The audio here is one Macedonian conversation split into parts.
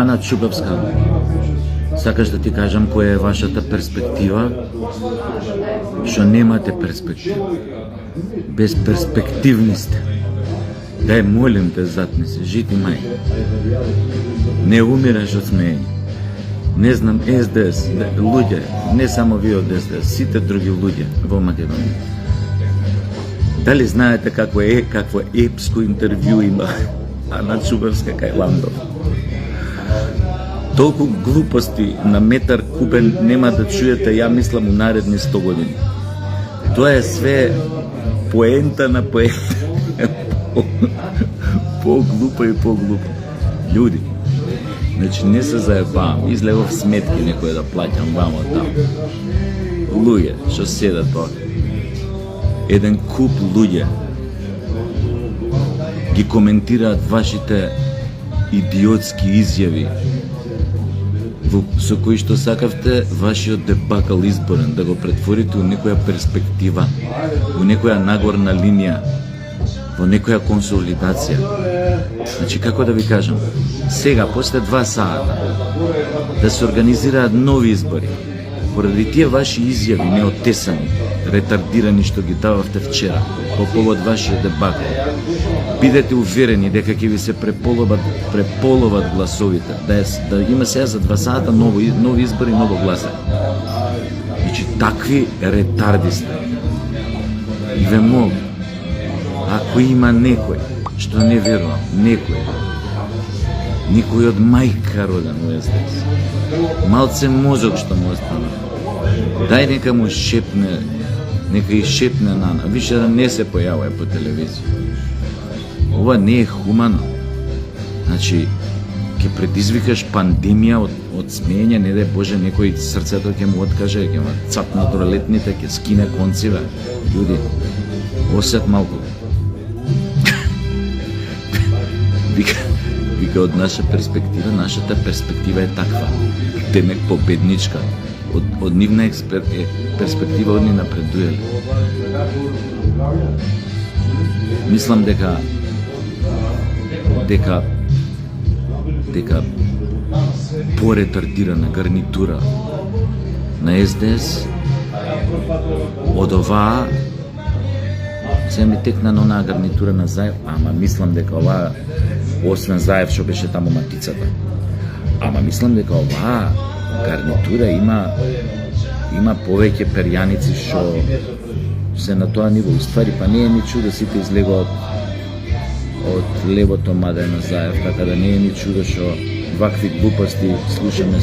Ана Чубавска, сакаш да ти кажам која е вашата перспектива? Што немате перспектива. Безперспективни сте. Дај, молим те, затни се, жити мај. Не умираш од смеење. Не знам, СДС, луѓе, не само ви од СДС, сите други луѓе во Македонија. Дали знаете какво епско интервју има Ана Чубавска кај Ландов? Толку глупости на метар кубен нема да чуете, ја мислам, у наредни 100 години. Тоа е све поента на поента. По-глупа и по-глупа. Луѓе, значи не се заебавам, излегов сметки некој да плаќам вамо таму. Луѓе, што седат тоа. Еден куп луѓе ги коментираат вашите идиотски изјави со кои што сакавте вашиот дебакал изборен да го претворите у некоја перспектива, у некоја нагорна линија, во некоја консолидација. Значи, како да ви кажам, сега, после 2 сата, да се организираат нови избори, поради тие ваши изјави неотесани, ретардирани што ги дававте вчера, по повод вашиот дебакал, бидете уверени дека ќе ви се преполоват гласовите, да има сега за 2 сата нови избори, ново гласање. Значи, такви ретарди сте. И ве молам, ако има некој што не верувам, некој од мајка роден во СДС, малце мозок што му остана, дај нека му шепне, нека и шепне Нана, више да не се појавува по телевизија. Ова не е хумано. Значи, ќе предизвикаш пандемија од смеење, не дај Боже, некој срцето ќе му откаже, ќе му цапне тролетните, ќе скине конциве. Луѓе, осет малку. Вика од нашата перспектива е таква. Темек победничка. Од нивна перспектива од ни напредуеле. Мислам дека поретардирана гарнитура на СДС од оваа се ми текна на онаа гарнитура на Заев, ама мислам дека оваа, освен Заев што беше таму матицата, ама мислам дека оваа гарнитура има повеќе перјаници што се на тоа ниво. Ствари, па не е ни чудо сите излегоа од левото маде на Заев, така да не е ни чудо што вакви глупости слушаме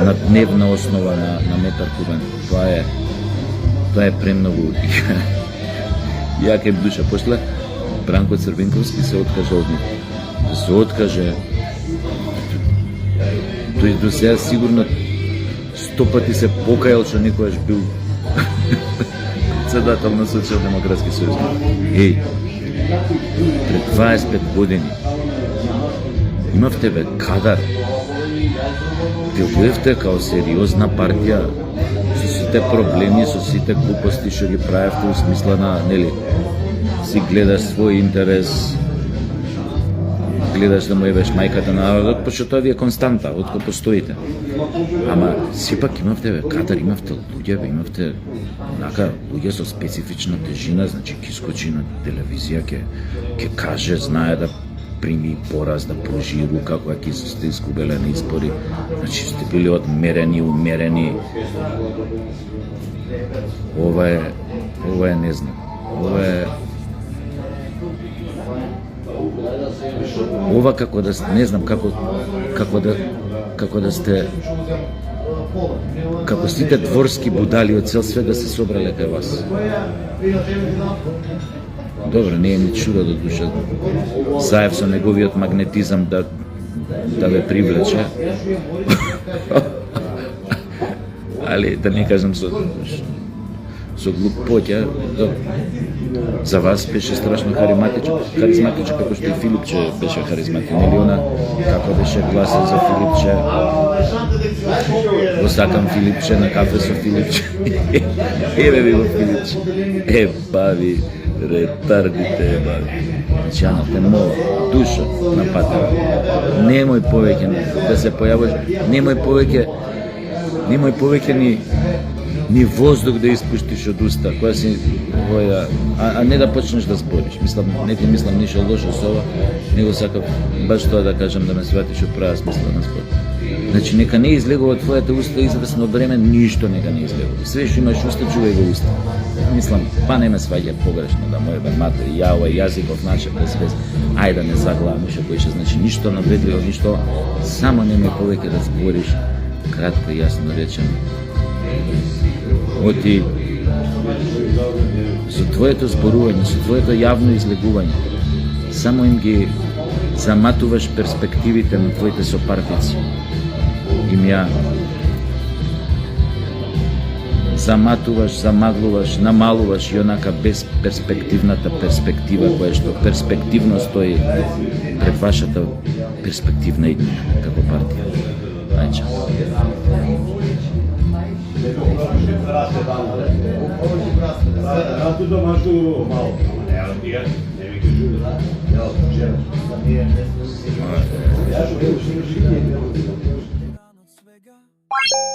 на дневна основа на метар кубен. Тоа е премногу. Ја ке душа. После Бранко Црвенковски се откаже од нив. Да се откаже. Тој до сега сигурно 100 пати се покајал што некојаш бил председател на Социјалдемократски сојуз. Еј, пред 25 години имавте бе кадар. Делуевте као сериозна партија со сите проблеми, со сите глупости што ги правевте, у смисла на, нели, си гледаш свој интерес, гледаш да му ебеш мајката на народот, пошто тоа ви е константа, откако постоите. Ама сепак имавте бе кадар, имавте луѓе, имавте луѓе со специфична тежина, значи ќе скочи на телевизија, ќе каже, знае да прими пораз, да пружи рука која ќе сте изгубеле на избори. Значи сте били одмерени, умерени. Ова е не знам. Ова како да не знам како да сте како сите дворски будали од цел свет да се собрале кај вас. Добро, не е ни чудо до душа. Заев со неговиот магнетизам да ве привлече. Али да не кажам со глупоќа. За вас беше страшно харизматичен, како што и Филипче беше харизматичен. Или она, како беше гласен за Филипче. Го сакам Филипче, на кафе со Филипче. Еве ви го Филипче. Бави. ретардите, значи, Ана, те молам, душо, на патера. Немој повеќе да се појавиш, немој повеќе ни воздух да испуштиш од уста, која си а не да почнеш да збориш. Не ти мислам ништо лошо со ова, него сакав баш тоа да кажам, да ме сватиш во права смисла на збор. Значи, нека не излегува од твојата уста известно време, ништо нека не излегува. Све што имаш уста, чувај го уста. Мислам, па не ме сваѓа погрешно да мој мато и ја овој јазиков начин без вез. Ајде да не заглавам уште којше, значи ништо навредливо, ништо, само немој повеќе да збориш, кратко и јасно речено. Оти со твоето зборување, со твоето јавно излегување, само им ги заматуваш перспективите на твоите сопартици. Им ја заматуваш, замаглуваш, намалуваш и онака безперспективната перспектива која што перспективно стои пред вашата перспективна иднина како партија. Ајча. Ja